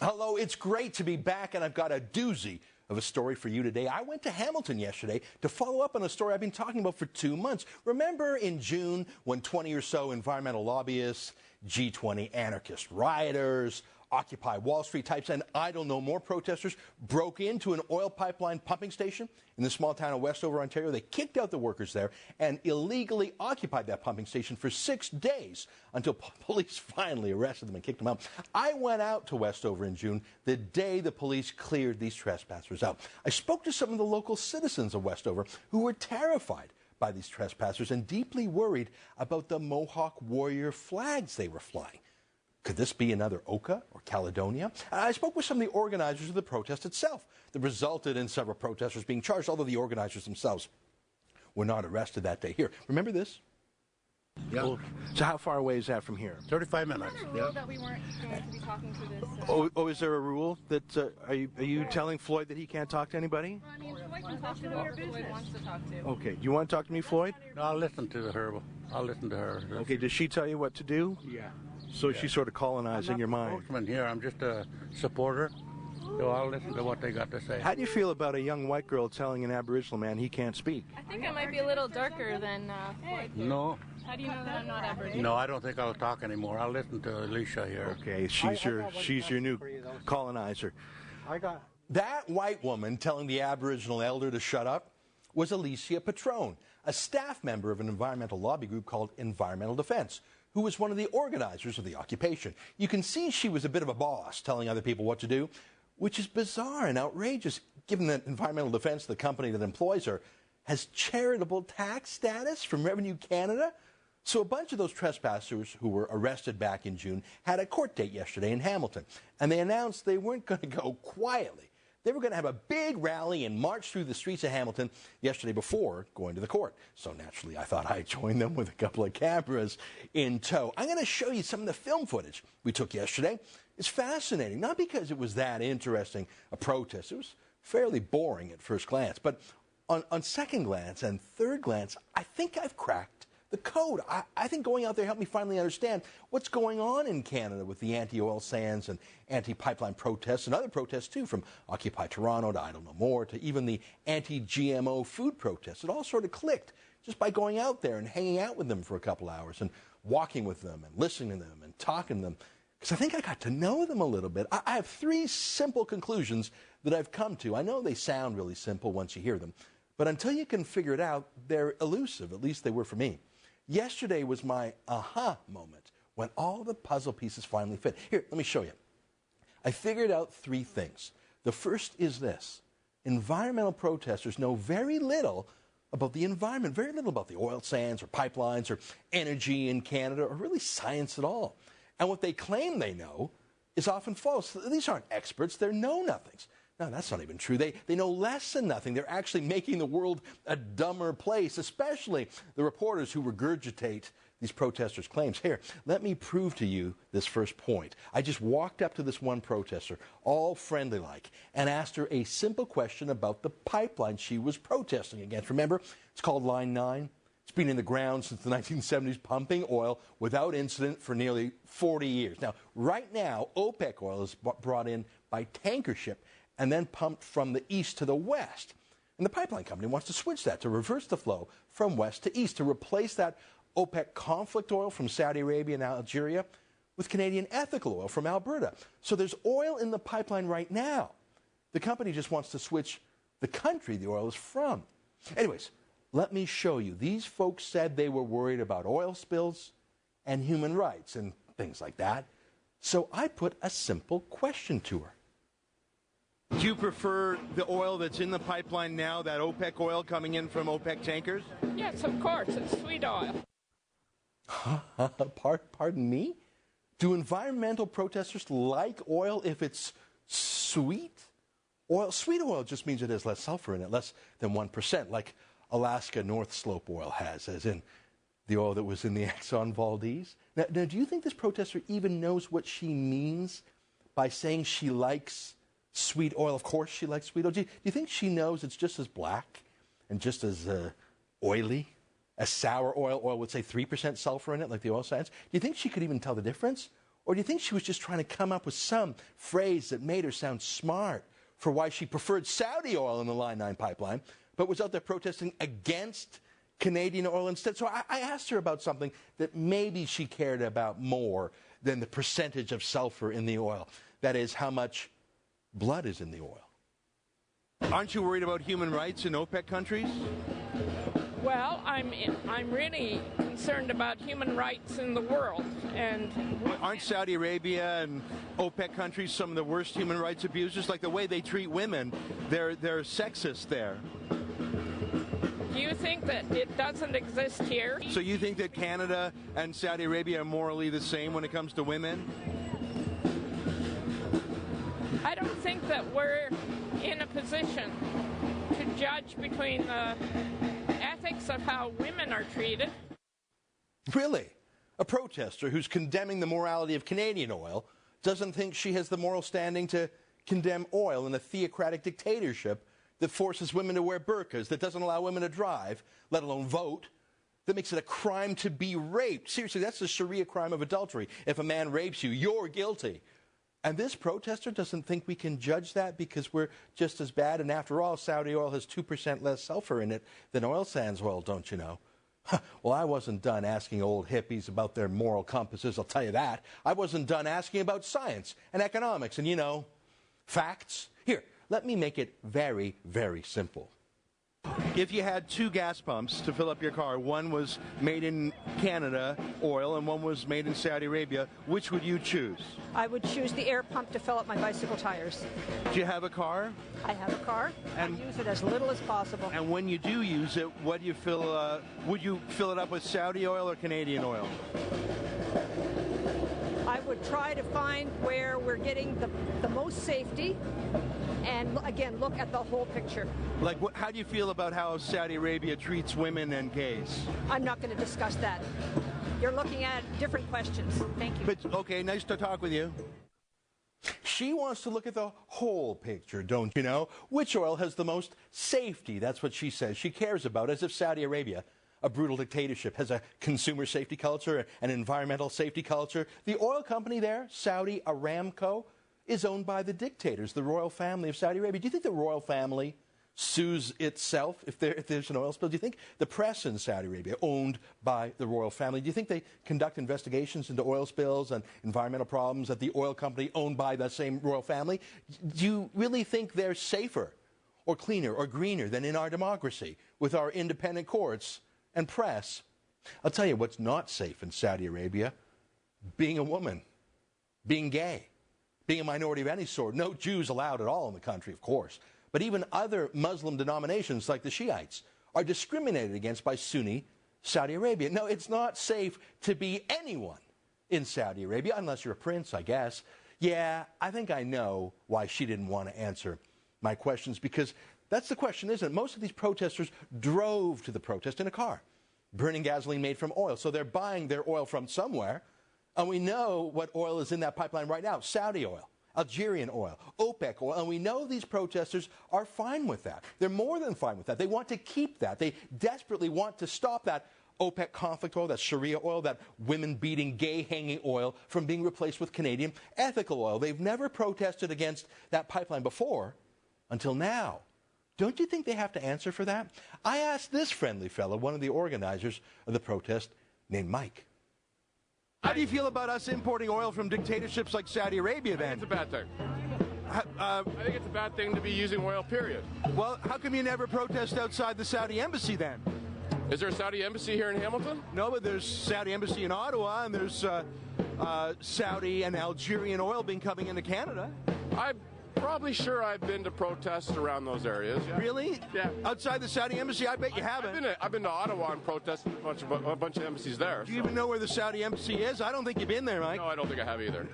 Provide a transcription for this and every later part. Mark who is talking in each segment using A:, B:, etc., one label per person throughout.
A: Hello, it's great to be back, and I've got a doozy of a story for you today. I went to Hamilton yesterday to follow up on a story I've been talking about for 2 months. Remember in June when 20 or so environmental lobbyists, G20 anarchist rioters, Occupy Wall Street types, and I don't know more protesters broke into an oil pipeline pumping station in the small town of Westover, Ontario. They kicked out the workers there and illegally occupied that pumping station for 6 days until police finally arrested them and kicked them out. I went out to Westover in June, the day the police cleared these trespassers out. I spoke to some of the local citizens of Westover who were terrified by these trespassers and deeply worried about the Mohawk warrior flags they were flying. Could this be another Oka or Caledonia? I spoke with some of the organizers of the protest itself that resulted in several protesters being charged, although the organizers themselves were not arrested that day. Here, remember this?
B: Yeah.
A: Well, so how far away is that from here?
B: 35 minutes.
C: Was there a rule that we weren't going to be talking to this?
A: Is there a rule that, are you telling Floyd that he can't talk to anybody?
C: I mean, Floyd can talk to whoever Floyd wants to talk to.
A: Okay, do you want to talk to me, Floyd?
B: No, I'll listen to her. I'll listen to her.
A: Okay, does she tell you what to do?
B: Yeah.
A: So she's sort of colonizing your mind.
B: I'm not a spokesman here. I'm just a supporter. So I'll listen to what they got to say.
A: How do you feel about a young white girl telling an Aboriginal man he can't speak?
C: I think I might be a little darker than Floyd.
B: No.
C: How do you know that I'm not Aboriginal?
B: No, I don't think I'll talk anymore. I'll listen to Alicia here.
A: Okay, she's your new colonizer. That white woman telling the Aboriginal elder to shut up was Alicia Patron, a staff member of an environmental lobby group called Environmental Defense, who was one of the organizers of the occupation. You can see she was a bit of a boss, telling other people what to do, which is bizarre and outrageous, given that Environmental Defense, the company that employs her, has charitable tax status from Revenue Canada. So a bunch of those trespassers who were arrested back in June had a court date yesterday in Hamilton, and they announced they weren't going to go quietly. They were going to have a big rally and march through the streets of Hamilton yesterday before going to the court. So naturally, I thought I'd join them with a couple of cameras in tow. I'm going to show you some of the film footage we took yesterday. It's fascinating, not because it was that interesting a protest. It was fairly boring at first glance. But on second glance and third glance, I think I've cracked the code. I think going out there helped me finally understand what's going on in Canada with the anti-oil sands and anti-pipeline protests and other protests too, from Occupy Toronto to I Don't Know More to even the anti-GMO food protests. It all sort of clicked just by going out there and hanging out with them for a couple hours and walking with them and listening to them and talking to them, because I think I got to know them a little bit. I have 3 simple conclusions that I've come to. I know they sound really simple once you hear them, but until you can figure it out, they're elusive. At least they were for me. Yesterday was my aha moment when all the puzzle pieces finally fit. Here, let me show you. I figured out 3 things. The first is this. Environmental protesters know very little about the environment, very little about the oil sands or pipelines or energy in Canada or really science at all. And what they claim they know is often false. These aren't experts. They're know-nothings. No, that's not even true. They know less than nothing. They're actually making the world a dumber place, especially the reporters who regurgitate these protesters' claims. Here, let me prove to you this first point. I just walked up to this one protester, all friendly-like, and asked her a simple question about the pipeline she was protesting against. Remember, it's called Line 9. It's been in the ground since the 1970s, pumping oil without incident for nearly 40 years. Now, right now, OPEC oil is brought in by tanker ship and then pumped from the east to the west. And the pipeline company wants to switch that, to reverse the flow from west to east, to replace that OPEC conflict oil from Saudi Arabia and Algeria with Canadian ethical oil from Alberta. So there's oil in the pipeline right now. The company just wants to switch the country the oil is from. Anyways, let me show you. These folks said they were worried about oil spills and human rights and things like that. So I put a simple question to her. Do you prefer the oil that's in the pipeline now, that OPEC oil coming in from OPEC tankers?
D: Yes, of course. It's sweet oil.
A: Pardon me? Do environmental protesters like oil if it's sweet? Sweet oil just means it has less sulfur in it, less than 1%, like Alaska North Slope oil has, as in the oil that was in the Exxon Valdez. Now, do you think this protester even knows what she means by saying she likes sweet oil? Of course she likes sweet oil. Do you think she knows it's just as black and just as oily as sour oil? Oil would say 3% sulfur in it, like the oil sands. Do you think she could even tell the difference? Or do you think she was just trying to come up with some phrase that made her sound smart for why she preferred Saudi oil in the Line 9 pipeline, but was out there protesting against Canadian oil instead? So I asked her about something that maybe she cared about more than the percentage of sulfur in the oil. That is, how much blood is in the oil. Aren't you worried about human rights in OPEC countries?
D: Well, I'm really concerned about human rights in the world, and
A: aren't Saudi Arabia and OPEC countries some of the worst human rights abusers? Like the way they treat women, they're sexist there.
D: Do you think that it doesn't exist here?
A: So you think that Canada and Saudi Arabia are morally the same when it comes to women?
D: I don't think that we're in a position to judge between the ethics of how women are treated.
A: Really? A protester who's condemning the morality of Canadian oil doesn't think she has the moral standing to condemn oil in a theocratic dictatorship that forces women to wear burqas, that doesn't allow women to drive, let alone vote, that makes it a crime to be raped. Seriously, that's the Sharia crime of adultery. If a man rapes you, you're guilty. And this protester doesn't think we can judge that because we're just as bad. And after all, Saudi oil has 2% less sulfur in it than oil sands oil, don't you know? Well, I wasn't done asking old hippies about their moral compasses, I'll tell you that. I wasn't done asking about science and economics and, facts. Here, let me make it very, very simple. If you had two gas pumps to fill up your car, one was made in Canada oil and one was made in Saudi Arabia, which would you choose?
E: I would choose the air pump to fill up my bicycle tires.
A: Do you have a car?
E: I have a car. And I use it as little as possible.
A: And when you do use it, what do you fill? Would you fill it up with Saudi oil or Canadian oil?
E: I would try to find where we're getting the most safety, and again, look at the whole picture.
A: Like, how do you feel about how Saudi Arabia treats women and gays?
E: I'm not going to discuss that. You're looking at different questions. Thank you.
A: But, okay, nice to talk with you. She wants to look at the whole picture, don't you know? Which oil has the most safety? That's what she says she cares about, as if Saudi Arabia, a brutal dictatorship, has a consumer safety culture, an environmental safety culture. The oil company there, Saudi Aramco, is owned by the dictators, the royal family of Saudi Arabia. Do you think the royal family sues itself if there's an oil spill? Do you think the press in Saudi Arabia, owned by the royal family, do you think they conduct investigations into oil spills and environmental problems at the oil company owned by the same royal family? Do you really think they're safer or cleaner or greener than in our democracy with our independent courts and press? I'll tell you what's not safe in Saudi Arabia: being a woman, being gay, being a minority of any sort. No Jews allowed at all in the country, of course. But even other Muslim denominations like the Shiites are discriminated against by Sunni Saudi Arabia. No, it's not safe to be anyone in Saudi Arabia, unless you're a prince, I guess. Yeah, I think I know why she didn't want to answer my questions, because that's the question, isn't it? Most of these protesters drove to the protest in a car, burning gasoline made from oil. So they're buying their oil from somewhere. And we know what oil is in that pipeline right now: Saudi oil, Algerian oil, OPEC oil. And we know these protesters are fine with that. They're more than fine with that. They want to keep that. They desperately want to stop that OPEC conflict oil, that Sharia oil, that women-beating, gay-hanging oil from being replaced with Canadian ethical oil. They've never protested against that pipeline before until now. Don't you think they have to answer for that? I asked this friendly fellow, one of the organizers of the protest, named Mike. How do you feel about us importing oil from dictatorships like Saudi Arabia, then?
F: I think it's a bad thing. I think it's a bad thing to be using oil, period.
A: Well, how come you never protest outside the Saudi embassy, then?
F: Is there a Saudi embassy here in Hamilton?
A: No, but there's Saudi embassy in Ottawa, and there's Saudi and Algerian oil being coming into Canada.
F: I'm probably sure I've been to protests around those areas. Yeah.
A: Really?
F: Yeah.
A: Outside the Saudi embassy? I bet you haven't.
F: I've been to Ottawa and protested a bunch of embassies there.
A: Do you even know where the Saudi embassy is? I don't think you've been there, Mike.
F: No, I don't think I have either.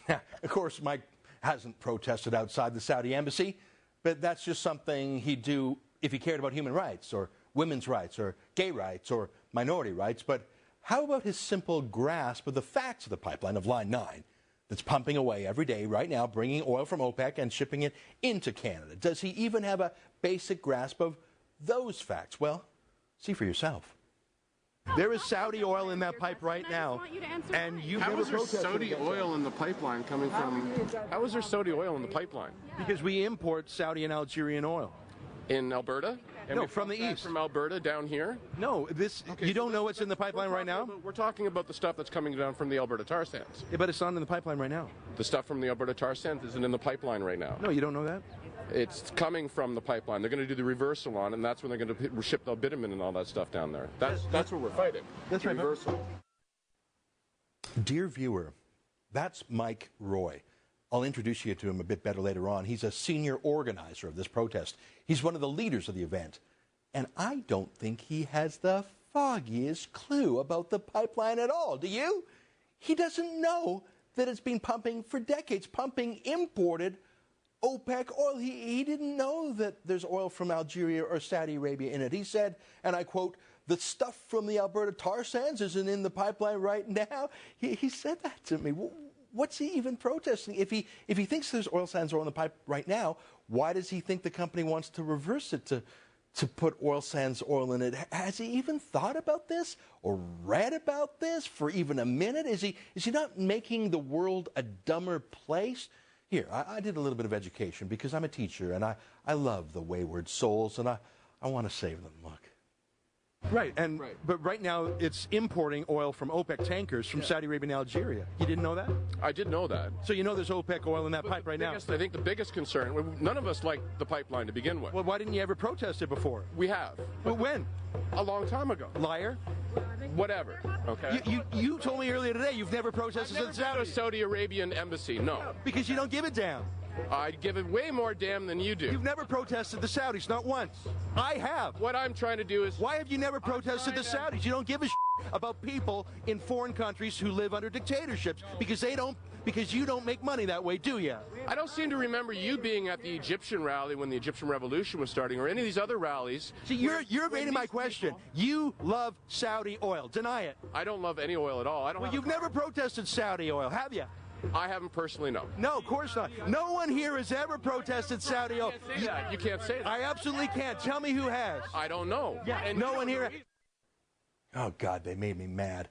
A: Of course, Mike hasn't protested outside the Saudi embassy, but that's just something he'd do if he cared about human rights or women's rights or gay rights or minority rights. But how about his simple grasp of the facts of the pipeline of Line 9 that's pumping away every day right now, bringing oil from OPEC and shipping it into Canada? Does he even have a basic grasp of those facts? Well, see for yourself. There is Saudi oil in that pipe right now, and you've
F: How
A: never
F: is there
A: protested
F: Saudi
A: against
F: oil in the pipeline coming from? How is there Saudi oil in the pipeline?
A: because we import Saudi and Algerian oil.
F: In Alberta? And
A: No,
F: we
A: from
F: pump
A: the
F: that
A: east.
F: From Alberta down here?
A: No, you don't know what's in the pipeline right now?
F: We're talking about the stuff that's coming down from the Alberta tar sands.
A: Yeah, but it's not in the pipeline right now.
F: The stuff from the Alberta tar sands isn't in the pipeline right now.
A: No, you don't know that?
F: It's coming from the pipeline. They're going to do the reversal on, and that's when they're going to ship the bitumen and all that stuff down there. That's what we're fighting.
A: That's right,
F: Reversal.
A: Dear viewer, that's Mike Roy. I'll introduce you to him a bit better later on. He's a senior organizer of this protest. He's one of the leaders of the event. And I don't think he has the foggiest clue about the pipeline at all. Do you? He doesn't know that it's been pumping for decades, pumping imported OPEC oil. He didn't know that there's oil from Algeria or Saudi Arabia in it. He said, and I quote, "The stuff from the Alberta tar sands isn't in the pipeline right now." He said that to me. What's he even protesting? If he thinks there's oil sands in the pipe right now, why does he think the company wants to reverse it to put oil sands oil in it? Has he even thought about this or read about this for even a minute? Is he not making the world a dumber place? Here, I did a little bit of education because I'm a teacher and I love the wayward souls and I want to save them. Look. Right, but right now it's importing oil from OPEC tankers from Saudi Arabia and Algeria. You didn't know that?
F: I did know that.
A: So you know there's OPEC oil in that pipe right now?
F: I think the biggest concern, none of us like the pipeline to begin with.
A: Well, why didn't you ever protest it before?
F: We have.
A: Well, when?
F: A long time ago.
A: Liar.
F: Whatever. Okay.
A: You told me earlier today you've never protested
F: I've never
A: since
F: been to a Saudi Arabian embassy. No.
A: Because you don't give a damn.
F: I give it way more damn than you do.
A: You've never protested the Saudis, not once. I have.
F: What I'm trying to do is...
A: Why have you never protested the Saudis? You don't give a about people in foreign countries who live under dictatorships because you don't make money that way, do you?
F: I don't seem to remember you being at the Egyptian rally when the Egyptian revolution was starting or any of these other rallies.
A: See, you're evading my question. You love Saudi oil. Deny it.
F: I don't love any oil at all.
A: Well, you've never protested Saudi oil, have you?
F: I haven't personally, no.
A: No, of course not. No one here has ever protested Saudi oil.
F: You can't say that.
A: I absolutely can't. Tell me who has.
F: I don't know.
A: Yeah, and no one here. Oh, God, they made me mad.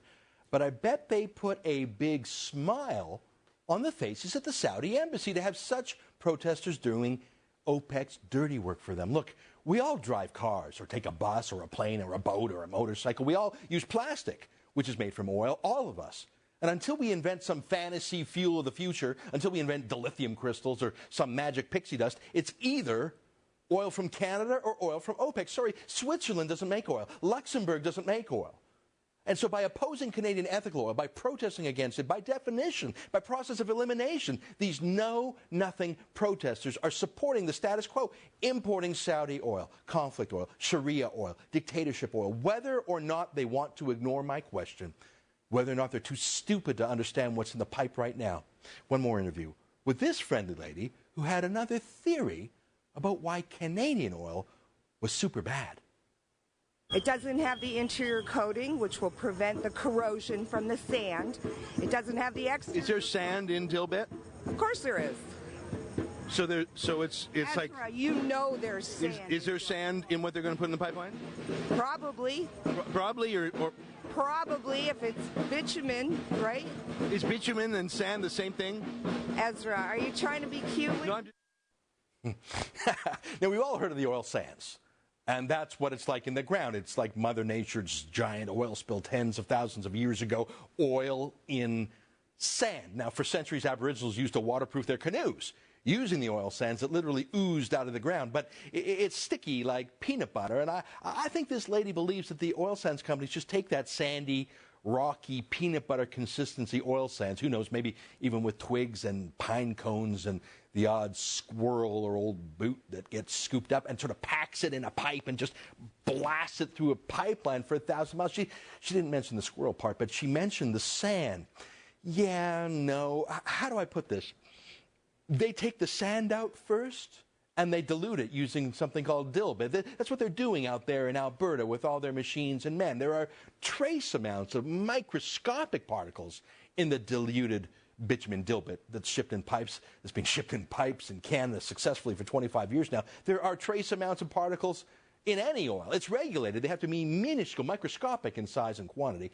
A: But I bet they put a big smile on the faces at the Saudi embassy to have such protesters doing OPEC's dirty work for them. Look, we all drive cars or take a bus or a plane or a boat or a motorcycle. We all use plastic, which is made from oil, all of us. And until we invent some fantasy fuel of the future, until we invent dilithium crystals or some magic pixie dust, it's either oil from Canada or oil from OPEC. Sorry, Switzerland doesn't make oil. Luxembourg doesn't make oil. And so by opposing Canadian ethical oil, by protesting against it, by definition, by process of elimination, these know-nothing protesters are supporting the status quo, importing Saudi oil, conflict oil, Sharia oil, dictatorship oil, whether or not they want to ignore my question, whether or not they're too stupid to understand what's in the pipe right now. One more interview with this friendly lady who had another theory about why Canadian oil was super bad.
G: It doesn't have the interior coating, which will prevent the corrosion from the sand. It doesn't have the exterior.
A: Is there sand in Dilbit?
G: Of course there is.
A: So it's
G: Ezra,
A: like,
G: you know there's sand.
A: is there sand in what they're going to put in the pipeline?
G: Probably.
A: Probably, or
G: Probably, if it's bitumen, right?
A: is bitumen and sand the same thing?
G: Ezra, are you trying to be cute?
A: No, I'm now, we've all heard of the oil sands, and that's what it's like in the ground. It's like Mother Nature's giant oil spill tens of thousands of years ago, oil in sand. Now, for centuries, Aboriginals used to waterproof their canoes using the oil sands that literally oozed out of the ground. But it's sticky like peanut butter, and I think this lady believes that the oil sands companies just take that sandy, rocky, peanut butter consistency oil sands, who knows, maybe even with twigs and pine cones and the odd squirrel or old boot that gets scooped up, and sort of packs it in a pipe and just blasts it through a pipeline for 1,000 miles. She didn't mention the squirrel part, but she mentioned the sand. Yeah, no. How do I put this? They take the sand out first, and they dilute it using something called dilbit. That's what they're doing out there in Alberta with all their machines and men. There are trace amounts of microscopic particles in the diluted bitumen dilbit that's shipped in pipes, that's been shipped in pipes in Canada successfully for 25 years now. There are trace amounts of particles in any oil. It's regulated. They have to be minuscule, microscopic in size and quantity.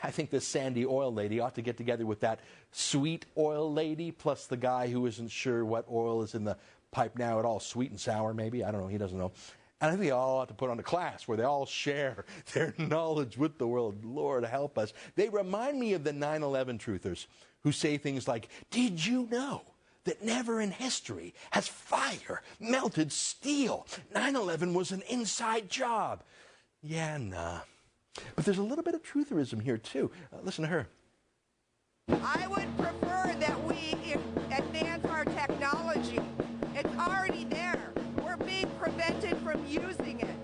A: I think this sandy oil lady ought to get together with that sweet oil lady, plus the guy who isn't sure what oil is in the pipe now at all, sweet and sour maybe. I don't know. He doesn't know. And I think they all ought to put on a class where they all share their knowledge with the world. Lord help us. They remind me of the 9/11 truthers who say things like, did you know that never in history has fire melted steel? 9/11 was an inside job. Yeah, nah. But there's a little bit of trutherism here, too. Listen to her.
G: I would prefer that we advance our technology. It's already there. We're being prevented from using it.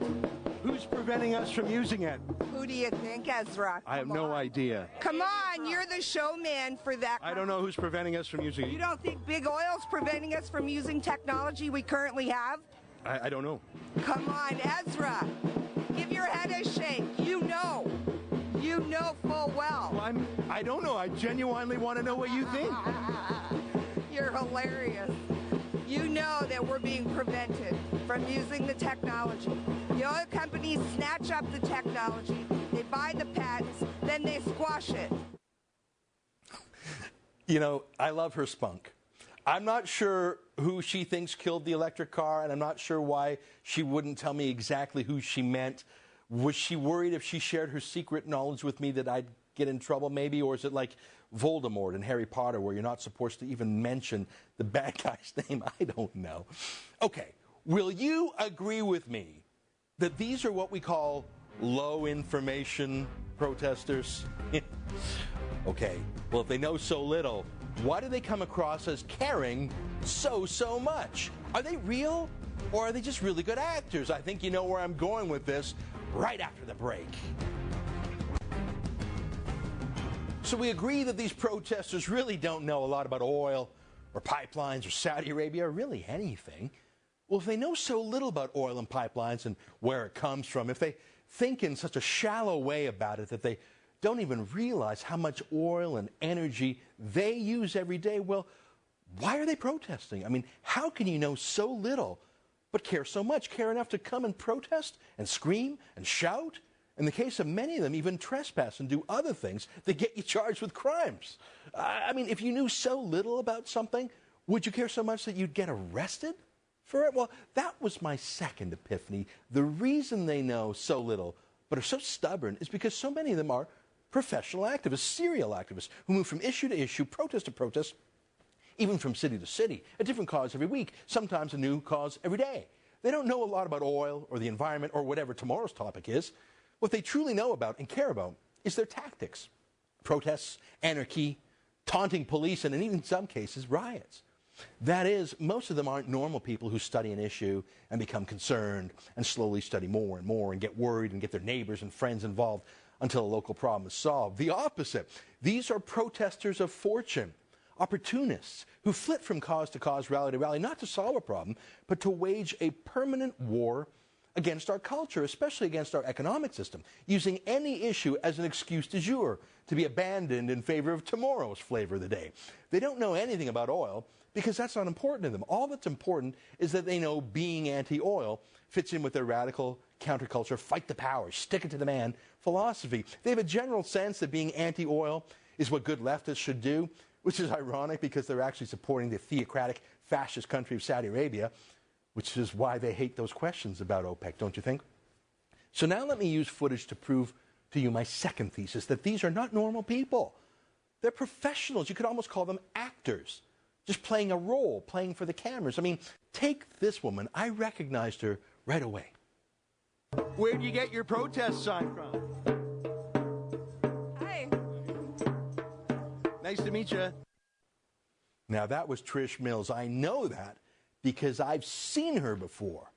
A: Who's preventing us from using it?
G: Who do you think, Ezra?
A: I have no idea.
G: Come on, you're the showman for that.
A: I don't know who's preventing us from using it.
G: You don't think big oil's preventing us from using technology we currently have?
A: I don't know.
G: Come on, Ezra. Give your head a shake. You know. You know full well.
A: Well, I don't know. I genuinely want to know what you think.
G: You're hilarious. You know that we're being prevented from using the technology. The oil companies snatch up the technology, they buy the patents, then they squash it.
A: You know, I love her spunk. I'm not sure who she thinks killed the electric car, and I'm not sure why she wouldn't tell me exactly who she meant. Was she worried if she shared her secret knowledge with me that I'd get in trouble maybe? Or is it like Voldemort in Harry Potter where you're not supposed to even mention the bad guy's name? I don't know. Okay, will you agree with me that these are what we call low information protesters? Okay, well, if they know so little, why do they come across as caring so much? Are they real, or are they just really good actors? I think you know where I'm going with this right after the break. So we agree that these protesters really don't know a lot about oil or pipelines or Saudi Arabia or really anything. Well, if they know so little about oil and pipelines and where it comes from, if they think in such a shallow way about it that they don't even realize how much oil and energy they use every day, well, why are they protesting? I mean, how can you know so little but care so much, care enough to come and protest and scream and shout? In the case of many of them, even trespass and do other things that get you charged with crimes. I mean, if you knew so little about something, would you care so much that you'd get arrested for it? Well, that was my second epiphany. The reason they know so little but are so stubborn is because so many of them are professional activists, serial activists, who move from issue to issue, protest to protest, even from city to city, a different cause every week, sometimes a new cause every day. They don't know a lot about oil or the environment or whatever tomorrow's topic is. What they truly know about and care about is their tactics. Protests, anarchy, taunting police, and in even some cases, riots. That is, most of them aren't normal people who study an issue and become concerned and slowly study more and more and get worried and get their neighbors and friends involved until a local problem is solved. The opposite. These are protesters of fortune, opportunists who flit from cause to cause, rally to rally, not to solve a problem, but to wage a permanent war against our culture, especially against our economic system, using any issue as an excuse du jour to be abandoned in favor of tomorrow's flavor of the day. They don't know anything about oil because that's not important to them. All that's important is that they know being anti-oil fits in with their radical counterculture, fight the power, stick it to the man philosophy. They have a general sense that being anti-oil is what good leftists should do, which is ironic because they're actually supporting the theocratic fascist country of Saudi Arabia, which is why they hate those questions about OPEC, don't you think? So now let me use footage to prove to you my second thesis, that these are not normal people. They're professionals. You could almost call them actors, just playing a role, playing for the cameras. I mean, take this woman. I recognized her right away. Where'd you get your protest sign from?
G: Hi.
A: Nice to meet you. Now, that was Trish Mills. I know that because I've seen her before.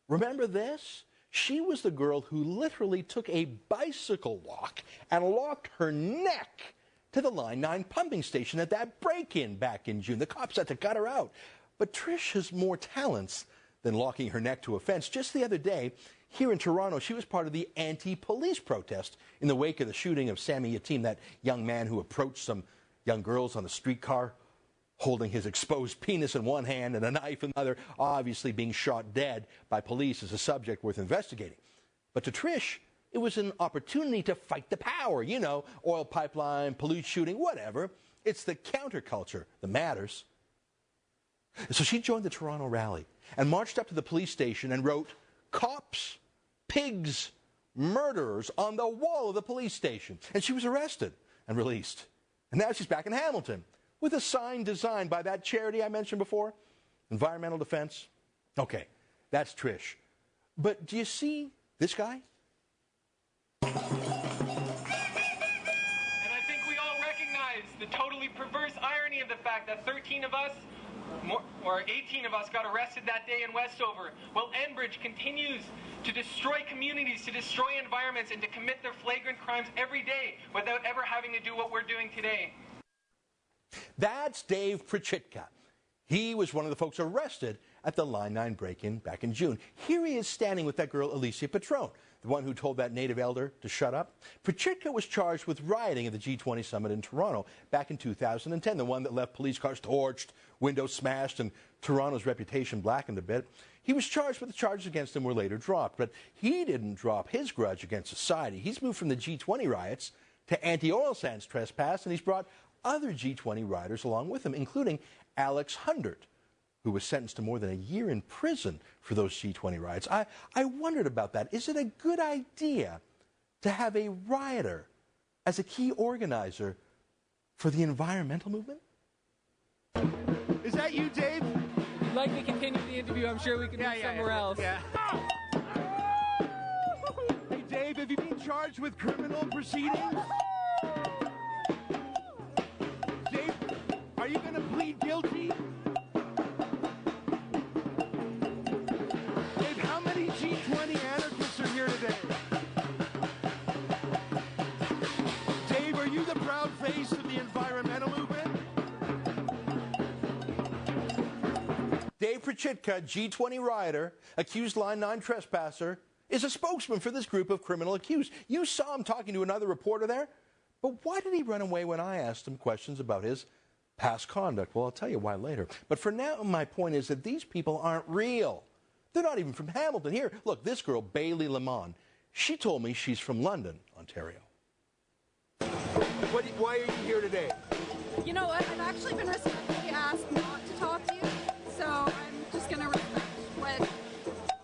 A: Remember this? She was the girl who literally took a bicycle lock and locked her neck to the Line 9 pumping station at that break-in back in June. The cops had to cut her out. But Trish has more talents than locking her neck to a fence. Just the other day, here in Toronto, she was part of the anti-police protest in the wake of the shooting of Sami Yatim, that young man who approached some young girls on the streetcar. holding his exposed penis in one hand and a knife in the other, obviously being shot dead by police, is a subject worth investigating. But to Trish, it was an opportunity to fight the power. You know, oil pipeline, police shooting, whatever. It's the counterculture that matters. So she joined the Toronto rally and marched up to the police station and wrote, "Cops, pigs, murderers" on the wall of the police station. And she was arrested and released. And now she's back in Hamilton with a sign designed by that charity I mentioned before, Environmental Defense. Okay, that's Trish. But do you see this guy?
H: And I think we all recognize the totally perverse irony of the fact that 13 of us, or 18 of us, got arrested that day in Westover, while Enbridge continues to destroy communities, to destroy environments, and to commit their flagrant crimes every day without ever having to do what we're doing today.
A: That's Dave Prichitka. He was one of the folks arrested at the Line 9 break-in back in June. Here he is standing with that girl, Alicia Patron, the one who told that native elder to shut up. Prichitka was charged with rioting at the G20 summit in Toronto back in 2010, the one that left police cars torched, windows smashed, and Toronto's reputation blackened a bit. He was charged, but the charges against him were later dropped. But he didn't drop his grudge against society. He's moved from the G20 riots to anti-oil sands trespass, and he's brought other G20 rioters along with him, including Alex Hundert, who was sentenced to more than a year in prison for those G20 riots. I wondered about that. Is it a good idea to have a rioter as a key organizer for the environmental movement?
I: Is that you, Dave?
J: If you'd like to continue the interview, I'm sure we can move somewhere else.
I: Yeah. Hey, Dave, have you been charged with criminal proceedings? Dave, are you going to plead guilty? Dave, how many G20 anarchists are here today? Dave, are you the proud face of the environmental movement?
A: Dave Prichitka, G20 rioter, accused Line 9 trespasser, is a spokesman for this group of criminal accused. You saw him talking to another reporter there, but why did he run away when I asked him questions about his past conduct? Well, I'll tell you why later. But for now, my point is that these people aren't real. They're not even from Hamilton. Here, look, this girl, Bailey Lemon, she told me she's from London, Ontario.
I: Why are you here today?
K: You know what? I've actually been respectfully asked not to talk to you, so I'm just going to respect what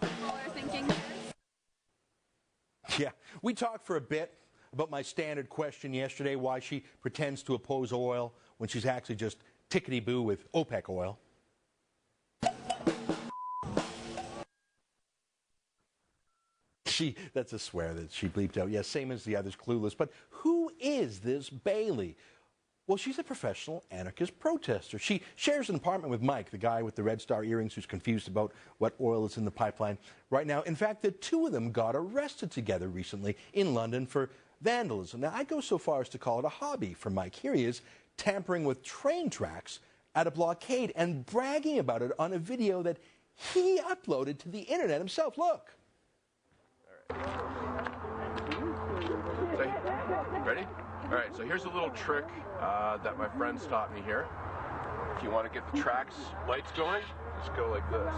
K: people are thinking here.
A: Yeah, we talked for a bit about my standard question yesterday, why she pretends to oppose oil when she's actually just tickety-boo with OPEC oil. That's a swear that she bleeped out. Yes, same as the others, clueless. But who is this Bailey? Well, she's a professional anarchist protester. She shares an apartment with Mike, the guy with the Red Star earrings who's confused about what oil is in the pipeline right now. In fact, the two of them got arrested together recently in London for vandalism. Now, I go so far as to call it a hobby for Mike. Here he is tampering with train tracks at a blockade and bragging about it on a video that he uploaded to the internet himself. Look.
F: Ready? All right, so here's a little trick that my friends taught me here. If you want to get the tracks lights going, just go like this.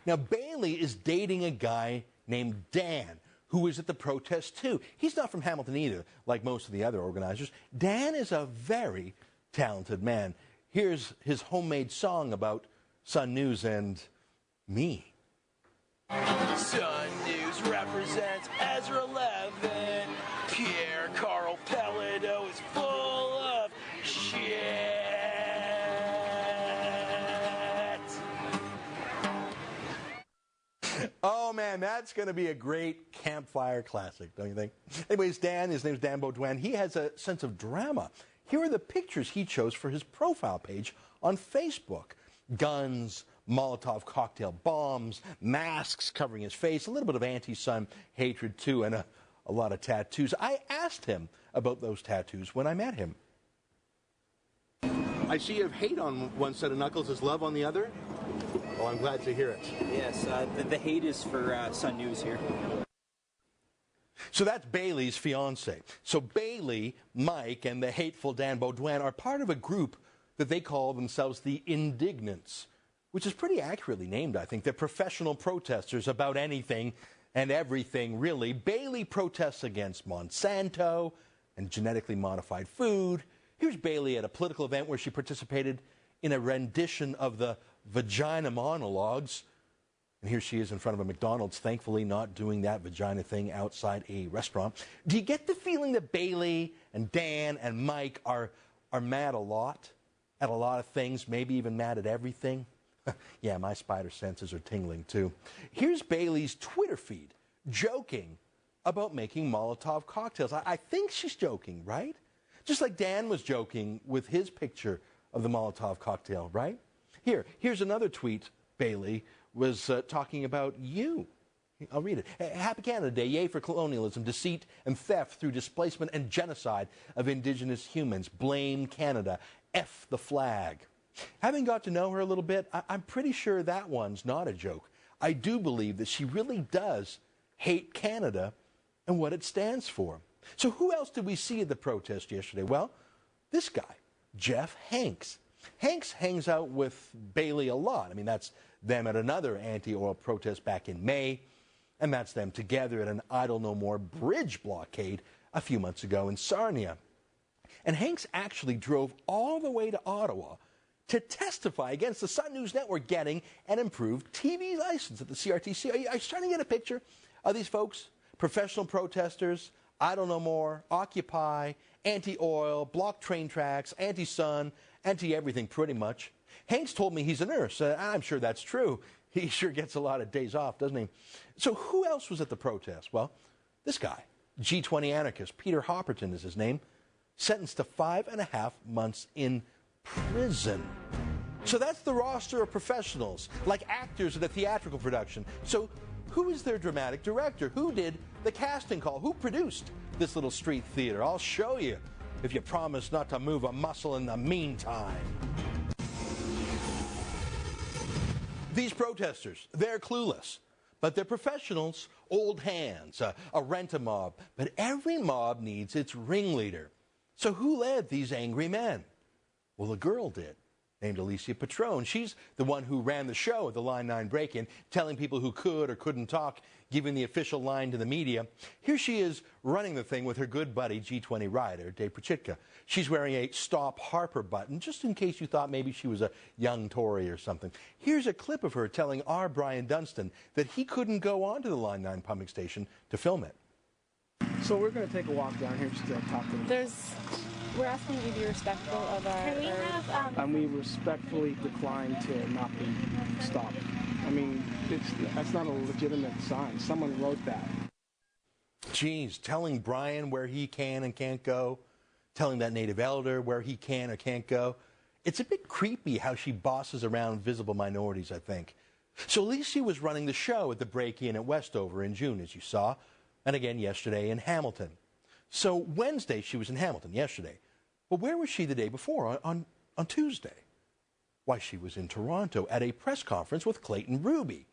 A: Now, Bailey is dating a guy named Dan, who is at the protest too. He's not from Hamilton either, like most of the other organizers. Dan is a very talented man. Here's his homemade song about Sun News and me.
L: Sun News represents Ezra Levant. Pierre Carl Pelledo is full of shit.
A: Oh man, that's going to be a great campfire classic, don't you think? Anyways, Dan, his name's Dan Baudouin, he has a sense of drama. Here are the pictures he chose for his profile page on Facebook. Guns, Molotov cocktail bombs, masks covering his face, a little bit of anti-sun hatred too, and a lot of tattoos. I asked him about those tattoos when I met him. I see you have hate on one set of knuckles as love on the other. Well, I'm glad to hear it.
M: Yes, the hate is for Sun News here.
A: So that's Bailey's fiance. So Bailey, Mike, and the hateful Dan Baudouin are part of a group that they call themselves the Indignants, which is pretty accurately named, I think. They're professional protesters about anything and everything, really. Bailey protests against Monsanto and genetically modified food. Here's Bailey at a political event where she participated in a rendition of the vagina monologues. And here she is in front of a McDonald's, thankfully not doing that vagina thing outside a restaurant. Do you get the feeling that Bailey and Dan and Mike are mad a lot at a lot of things, maybe even mad at everything? Yeah, my spider senses are tingling too. Here's Bailey's Twitter feed, joking about making Molotov cocktails. I think she's joking, right? Just like Dan was joking with his picture of the Molotov cocktail, right? Here's another tweet Bailey was talking about you. I'll read it. Happy Canada Day. Yay for colonialism, deceit, and theft through displacement and genocide of Indigenous humans. Blame Canada. F the flag. Having got to know her a little bit, I'm pretty sure that one's not a joke. I do believe that she really does hate Canada and what it stands for. So who else did we see at the protest yesterday? Well, this guy, Jeff Hanks. Hanks hangs out with Bailey a lot. I mean, that's them at another anti-oil protest back in May, and that's them together at an Idle No More bridge blockade a few months ago in Sarnia. And Hanks actually drove all the way to Ottawa to testify against the Sun News Network getting an improved TV license at the CRTC. Are you starting to get a picture of these folks? Professional protesters, Idle No More, Occupy, anti-oil, block train tracks, anti-sun, anti-everything pretty much. Hanks told me he's a nurse. I'm sure that's true. He sure gets a lot of days off, doesn't he? So who else was at the protest? Well, this guy, G20 anarchist, Peter Hopperton is his name, sentenced to 5.5 months in prison. So that's the roster of professionals, like actors at a theatrical production. So who is their dramatic director? Who did the casting call? Who produced this little street theater? I'll show you if you promise not to move a muscle in the meantime. These protesters, they're clueless, but they're professionals, old hands, a rent-a-mob. But every mob needs its ringleader. So who led these angry men? Well, a girl did, named Alicia Patron. She's the one who ran the show at the Line 9 break-in, telling people who could or couldn't talk, giving the official line to the media. Here she is running the thing with her good buddy, G20 rider, Dave Prochitka. She's wearing a Stop Harper button, just in case you thought maybe she was a young Tory or something. Here's a clip of her telling our Brian Dunstan that he couldn't go on to the Line 9 pumping station to film it.
N: So we're going to take a walk down here just to talk to them.
C: We're asking you to be respectful of our... Can we have...
N: And we respectfully decline to not be stopped. I mean, that's not a legitimate sign. Someone wrote that.
A: Geez, telling Brian where he can and can't go, telling that native elder where he can or can't go. It's a bit creepy how she bosses around visible minorities, I think. So Alicia was running the show at the break-in at Westover in June, as you saw, and again yesterday in Hamilton. So Wednesday she was in Hamilton, yesterday. But where was she the day before, on Tuesday? Why, she was in Toronto at a press conference with Clayton Ruby.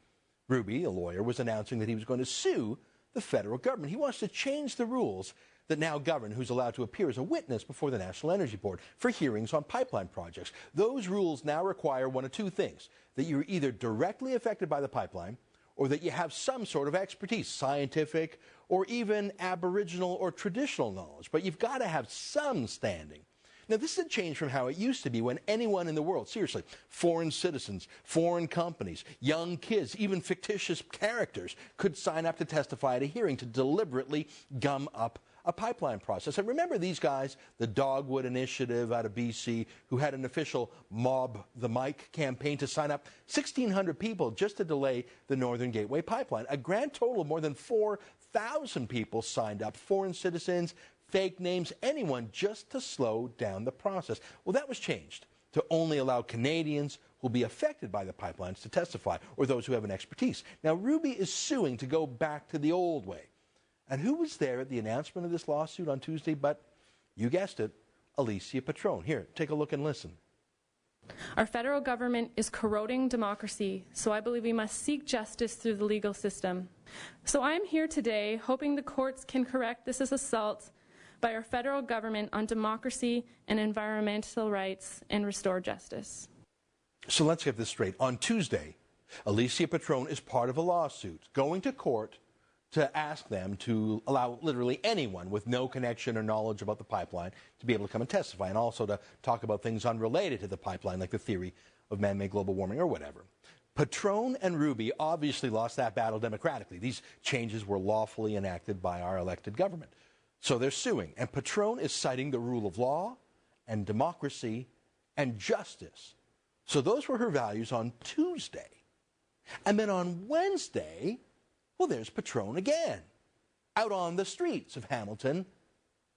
A: Ruby, a lawyer, was announcing that he was going to sue the federal government. He wants to change the rules that now govern who's allowed to appear as a witness before the National Energy Board for hearings on pipeline projects. Those rules now require one of two things: that you're either directly affected by the pipeline, or that you have some sort of expertise, scientific or even Aboriginal or traditional knowledge. But you've got to have some standing. Now, this is a change from how it used to be when anyone in the world, seriously, foreign citizens, foreign companies, young kids, even fictitious characters, could sign up to testify at a hearing to deliberately gum up a pipeline process. And remember these guys, the Dogwood Initiative out of BC, who had an official Mob the Mic campaign to sign up 1,600 people just to delay the Northern Gateway pipeline. A grand total of more than 4,000 people signed up, foreign citizens, fake names, anyone, just to slow down the process. Well, that was changed to only allow Canadians who will be affected by the pipelines to testify, or those who have an expertise. Now, Ruby is suing to go back to the old way. And who was there at the announcement of this lawsuit on Tuesday but, you guessed it, Alicia Patron. Here, take a look and listen.
C: Our federal government is corroding democracy, so I believe we must seek justice through the legal system. So I am here today hoping the courts can correct this assault by our federal government on democracy and environmental rights and restore justice.
A: So let's get this straight. On Tuesday, Alicia Patron is part of a lawsuit going to court to ask them to allow literally anyone with no connection or knowledge about the pipeline to be able to come and testify, and also to talk about things unrelated to the pipeline, like the theory of man-made global warming or whatever. Patron and Ruby obviously lost that battle democratically. These changes were lawfully enacted by our elected government. So they're suing, and Patron is citing the rule of law and democracy and justice. So those were her values on Tuesday. And then on Wednesday, well, there's Patron again, out on the streets of Hamilton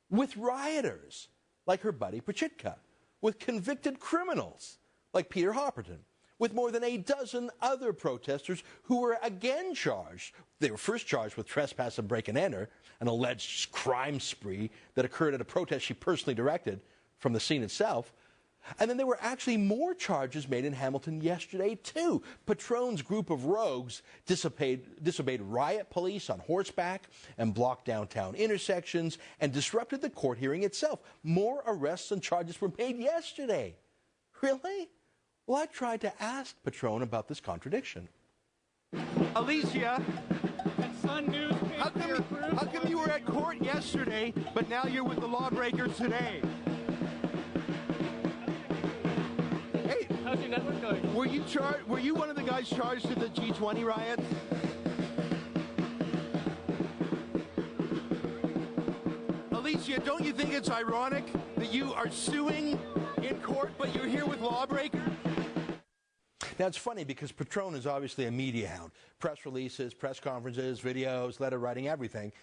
A: with rioters like her buddy Prachitka, with convicted criminals like Peter Hopperton, with more than a dozen other protesters who were again charged. They were first charged with trespass and break and enter, an alleged crime spree that occurred at a protest she personally directed from the scene itself. And then there were actually more charges made in Hamilton yesterday, too. Patron's group of rogues disobeyed riot police on horseback and blocked downtown intersections and disrupted the court hearing itself. More arrests and charges were made yesterday. Really? Well, I tried to ask Patron about this contradiction.
I: Alicia, how come you were at court yesterday, but now you're with the lawbreakers today? Hey,
J: how's your network going?
I: Were you one of the guys charged in the G20 riots? Alicia, don't you think it's ironic that you are suing in court, but you're here with lawbreakers?
A: Now, it's funny because Patron is obviously a media hound. Press releases, press conferences, videos, letter writing, everything.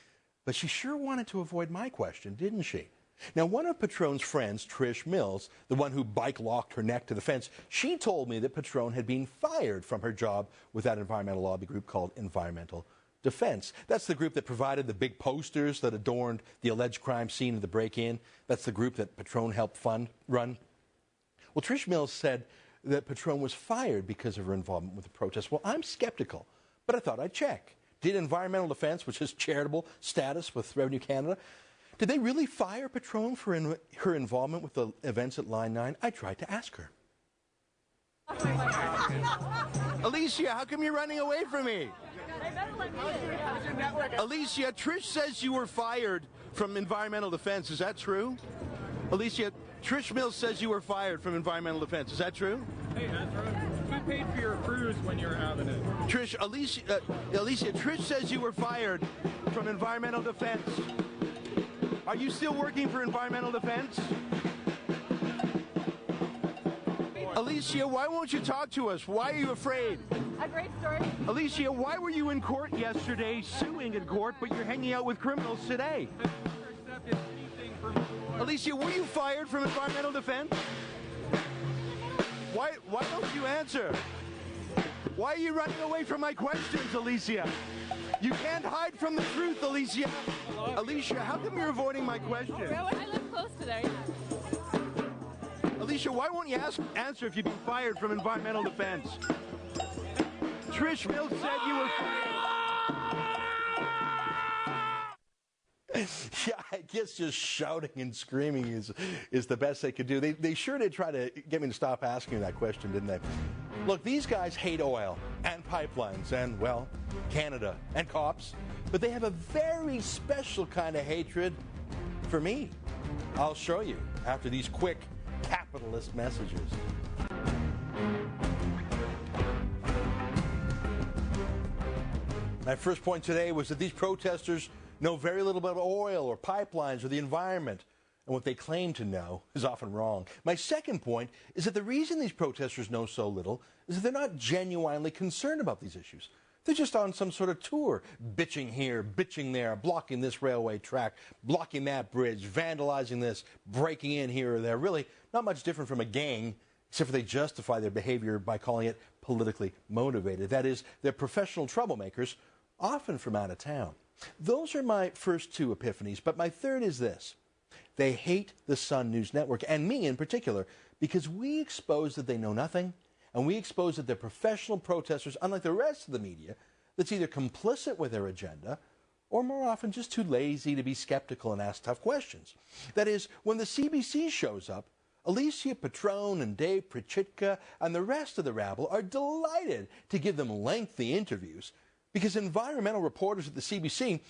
A: But she sure wanted to avoid my question, didn't she? Now, one of Patron's friends, Trish Mills, the one who bike-locked her neck to the fence, she told me that Patron had been fired from her job with that environmental lobby group called Environmental Defense. That's the group that provided the big posters that adorned the alleged crime scene of the break-in. That's the group that Patron helped run. Well, Trish Mills said that Patron was fired because of her involvement with the protest. Well, I'm skeptical, but I thought I'd check. Did Environmental Defense, which is charitable status with Revenue Canada, did they really fire Patron for her involvement with the events at Line 9? I tried to ask her.
I: Alicia, how come you're running away from me? Alicia, Trish says you were fired from Environmental Defense. Is that true? Alicia, Trish Mills says you were fired from Environmental Defense. Is that true?
O: Hey, Ezra, who paid for your cruise when you were having it?
I: Alicia, Trish says you were fired from Environmental Defense. Are you still working for Environmental Defense? Alicia, why won't you talk to us? Why are you afraid?
K: A great story.
I: Alicia, why were you in court yesterday, suing in court, but you're hanging out with criminals today? Alicia, were you fired from Environmental Defense? Why don't you answer? Why are you running away from my questions, Alicia? You can't hide from the truth, Alicia. Alicia, how come you're avoiding my questions?
K: I live close to there, yeah.
I: Alicia, why won't you answer if you've been fired from Environmental Defense? Trish Mills said you were fired.
A: Yeah, I guess just shouting and screaming is the best they could do. They sure did try to get me to stop asking that question, didn't they? Look, these guys hate oil and pipelines and, well, Canada and cops, but they have a very special kind of hatred for me. I'll show you after these quick capitalist messages. My first point today was that these protesters know very little about oil or pipelines or the environment, and what they claim to know is often wrong. My second point is that the reason these protesters know so little is that they're not genuinely concerned about these issues. They're just on some sort of tour, bitching here, bitching there, blocking this railway track, blocking that bridge, vandalizing this, breaking in here or there. Really not much different from a gang, except for they justify their behavior by calling it politically motivated. That is, they're professional troublemakers, often from out of town. Those are my first two epiphanies, but my third is this. They hate the Sun News Network, and me in particular, because we expose that they know nothing, and we expose that they're professional protesters, unlike the rest of the media, that's either complicit with their agenda or more often just too lazy to be skeptical and ask tough questions. That is, when the CBC shows up, Alicia Petrone and Dave Prichitka and the rest of the rabble are delighted to give them lengthy interviews because environmental reporters at the CBC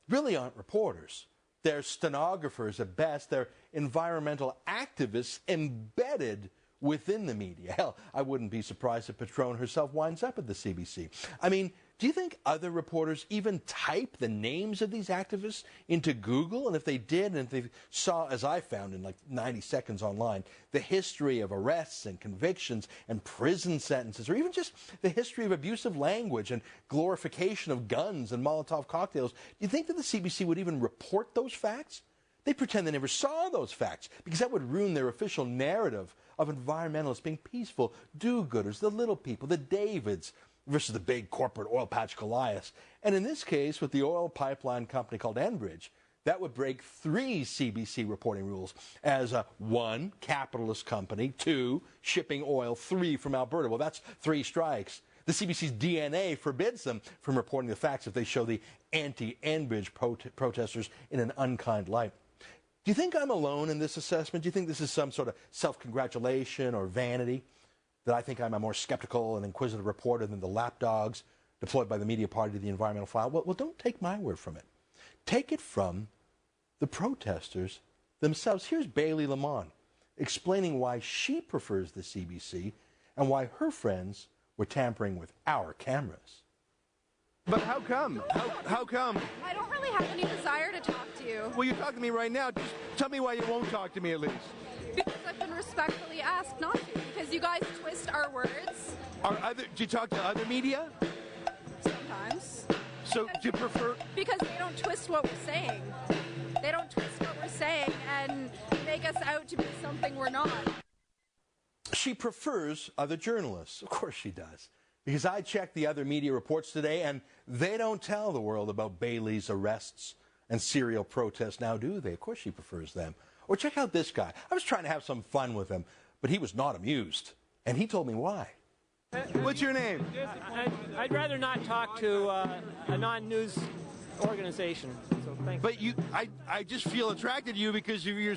A: really aren't reporters. They're stenographers at best. They're environmental activists embedded within the media. Hell, I wouldn't be surprised if Petrone herself winds up at the CBC. I mean, do you think other reporters even type the names of these activists into Google? And if they did, and if they saw, as I found in like 90 seconds online, the history of arrests and convictions and prison sentences, or even just the history of abusive language and glorification of guns and Molotov cocktails, do you think that the CBC would even report those facts? They pretend they never saw those facts because that would ruin their official narrative of environmentalists being peaceful do-gooders, the little people, the Davids, versus the big corporate oil patch Goliaths. And in this case, with the oil pipeline company called Enbridge, that would break 3 CBC reporting rules as 1, capitalist company, 2, shipping oil, 3, from Alberta. Well, that's 3 strikes. The CBC's DNA forbids them from reporting the facts if they show the anti-Enbridge protesters in an unkind light. Do you think I'm alone in this assessment? Do you think this is some sort of self-congratulation or vanity? That I think I'm a more skeptical and inquisitive reporter than the lapdogs deployed by the media party to the environmental file? Well, don't take my word from it. Take it from the protesters themselves. Here's Bailey Lamont explaining why she prefers the CBC and why her friends were tampering with our cameras.
I: But how come? How come?
K: I don't really have any desire to talk to you.
I: Well, you're talking to me right now. Just tell me why you won't talk to me at least.
K: Because I've been respectfully asked not to. Because you guys twist our words.
I: Do you talk to other media?
K: Sometimes.
I: So do you prefer?
K: Because they don't twist what we're saying. They don't twist what we're saying and make us out to be something we're not.
A: She prefers other journalists. Of course she does. Because I checked the other media reports today, and they don't tell the world about Bailey's arrests and serial protests now, do they? Of course she prefers them. Or check out this guy. I was trying to have some fun with him, but he was not amused. And he told me why.
I: What's your name?
P: I'd rather not talk to a non-news organization. So thanks.
I: But I just feel attracted to you because of your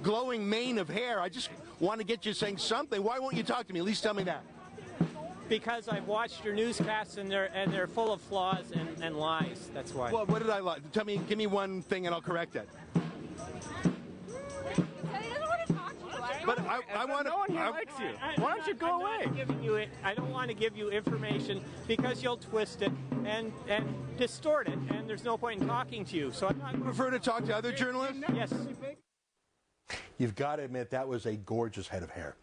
I: glowing mane of hair. I just want to get you saying something. Why won't you talk to me? At least tell me that.
P: Because I've watched your newscasts and they're full of flaws and lies. That's why.
I: Well, what did I lie? Give me one thing and I'll correct it. But I want to.
P: No one here likes you. Why don't you go away? I don't want to give you information because you'll twist it and distort it, and there's no point in talking to you. So I'm not.
I: Prefer to talk to other journalists?
P: Yes.
A: You've got to admit that was a gorgeous head of hair.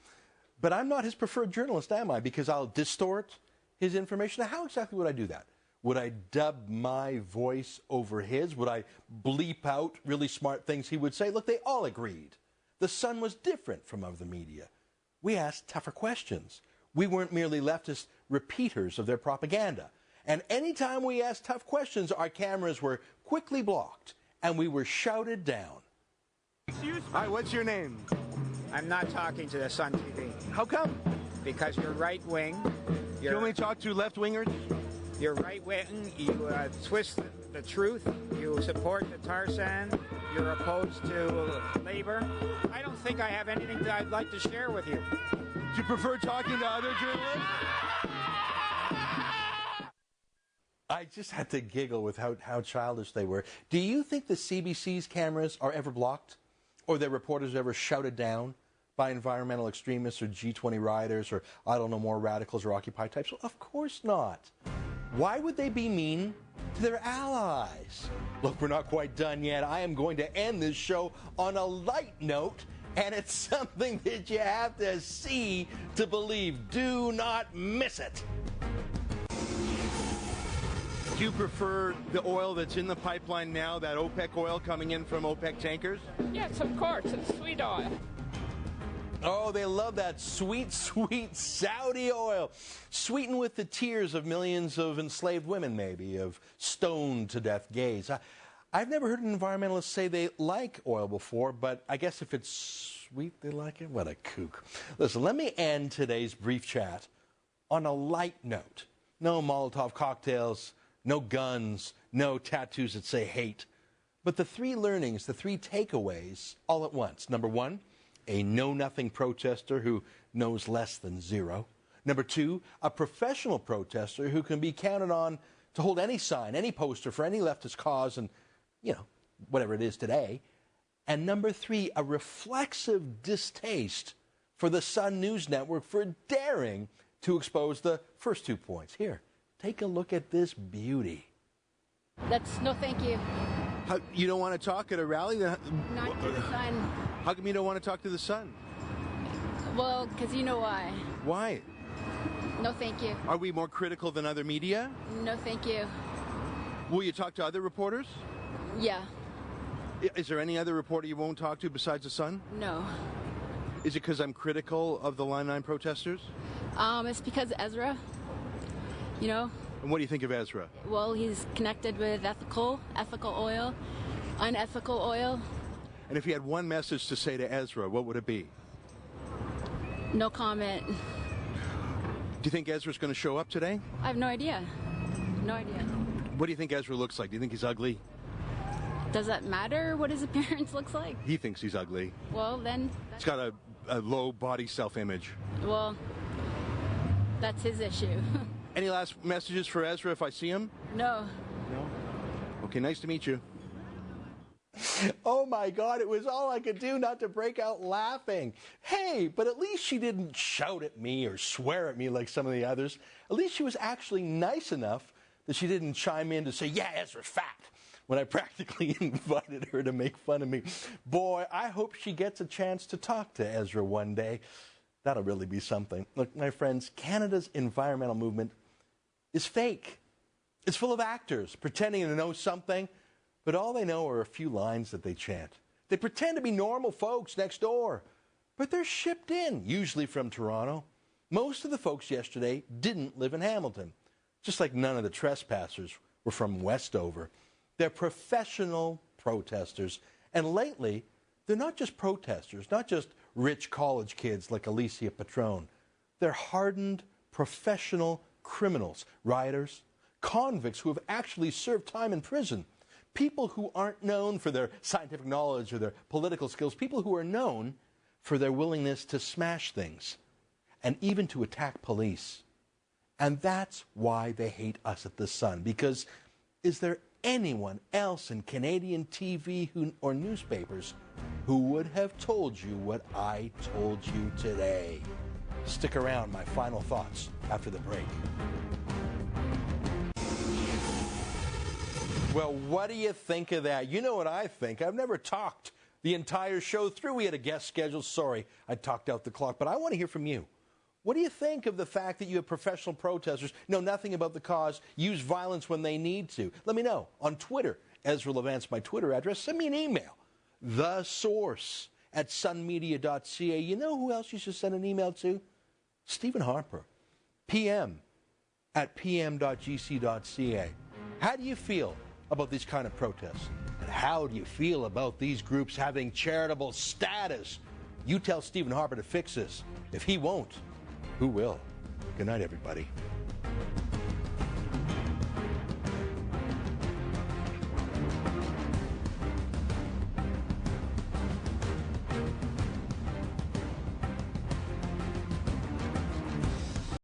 A: But I'm not his preferred journalist, am I? Because I'll distort his information. Now, how exactly would I do that? Would I dub my voice over his? Would I bleep out really smart things he would say? Look, they all agreed. The Sun was different from other media. We asked tougher questions. We weren't merely leftist repeaters of their propaganda. And anytime we asked tough questions, our cameras were quickly blocked and we were shouted down.
I: Hi, what's your name?
Q: I'm not talking to the Sun TV.
I: How come?
Q: Because you're right wing.
I: You only talk to left-wingers?
Q: You're right wing. You twist the truth. You support the tar sand. You're opposed to labor. I don't think I have anything that I'd like to share with you.
I: Do you prefer talking to other journalists?
A: I just had to giggle with how childish they were. Do you think the CBC's cameras are ever blocked? Or their reporters ever shouted down by environmental extremists or G20 rioters or, I don't know, more radicals or Occupy types? Well, of course not. Why would they be mean to their allies? Look, we're not quite done yet. I am going to end this show on a light note, and it's something that you have to see to believe. Do not miss it.
I: Do you prefer the oil that's in the pipeline now, that OPEC oil coming in from OPEC tankers?
D: Yes, of course. It's sweet oil.
A: Oh, they love that sweet, sweet Saudi oil. Sweetened with the tears of millions of enslaved women, maybe, of stoned-to-death gays. I've never heard an environmentalist say they like oil before, but I guess if it's sweet, they like it. What a kook. Listen, let me end today's brief chat on a light note. No Molotov cocktails, no guns, no tattoos that say hate. But the three learnings, the three takeaways all at once. Number one, a know-nothing protester who knows less than zero. Number two, a professional protester who can be counted on to hold any sign, any poster for any leftist cause and, whatever it is today. And number three, a reflexive distaste for the Sun News Network for daring to expose the first 2 points. Here, take a look at this beauty.
R: That's no thank you.
I: You don't want to talk at a rally?
R: Not to the Sun.
I: How come you don't want to talk to the Sun?
R: Well, because you know why.
I: Why?
R: No thank you.
I: Are we more critical than other media?
R: No thank you.
I: Will you talk to other reporters?
R: Yeah.
I: Is there any other reporter you won't talk to besides the Sun?
R: No.
I: Is it because I'm critical of the Line 9 protesters?
R: It's because Ezra,
I: And what do you think of Ezra?
R: well, he's connected with ethical oil, unethical oil.
I: And if you had one message to say to Ezra, what would it be?
R: No comment.
I: Do you think Ezra's going to show up today?
R: I have no idea. No idea.
I: What do you think Ezra looks like? Do you think he's ugly?
R: Does that matter what his appearance looks like?
I: He thinks he's ugly.
R: Well, then...
I: He's got a low body self-image.
R: Well, that's his issue.
I: Any last messages for Ezra if I see him?
R: No.
I: No? Okay, nice to meet you.
A: Oh my God, it was all I could do not to break out laughing. Hey, but at least she didn't shout at me or swear at me like some of the others. At least she was actually nice enough that she didn't chime in to say, yeah, Ezra's fat, when I practically invited her to make fun of me. Boy, I hope she gets a chance to talk to Ezra one day. That'll really be something. Look, my friends, Canada's environmental movement is fake. It's full of actors pretending to know something, but all they know are a few lines that they chant. They pretend to be normal folks next door, but they're shipped in, usually from Toronto. Most of the folks yesterday didn't live in Hamilton, just like none of the trespassers were from Westover. They're professional protesters, and lately, they're not just protesters, not just rich college kids like Alicia Patron. They're hardened professional criminals, rioters, convicts who have actually served time in prison. People who aren't known for their scientific knowledge or their political skills. People who are known for their willingness to smash things and even to attack police. And that's why they hate us at the Sun. Because is there anyone else in Canadian TV or newspapers who would have told you what I told you today? Stick around, my final thoughts after the break. Well, what do you think of that? You know what I think. I've never talked the entire show through. We had a guest scheduled. Sorry, I talked out the clock, but I want to hear from you. What do you think of the fact that you have professional protesters, know nothing about the cause, use violence when they need to? Let me know on Twitter. Ezra Levant's my Twitter address. Send me an email. thesource@sunmedia.ca. You know who else you should send an email to? Stephen Harper, pm@pm.gc.ca. How do you feel about these kind of protests? And how do you feel about these groups having charitable status? You tell Stephen Harper to fix this. If he won't, who will? Good night, everybody.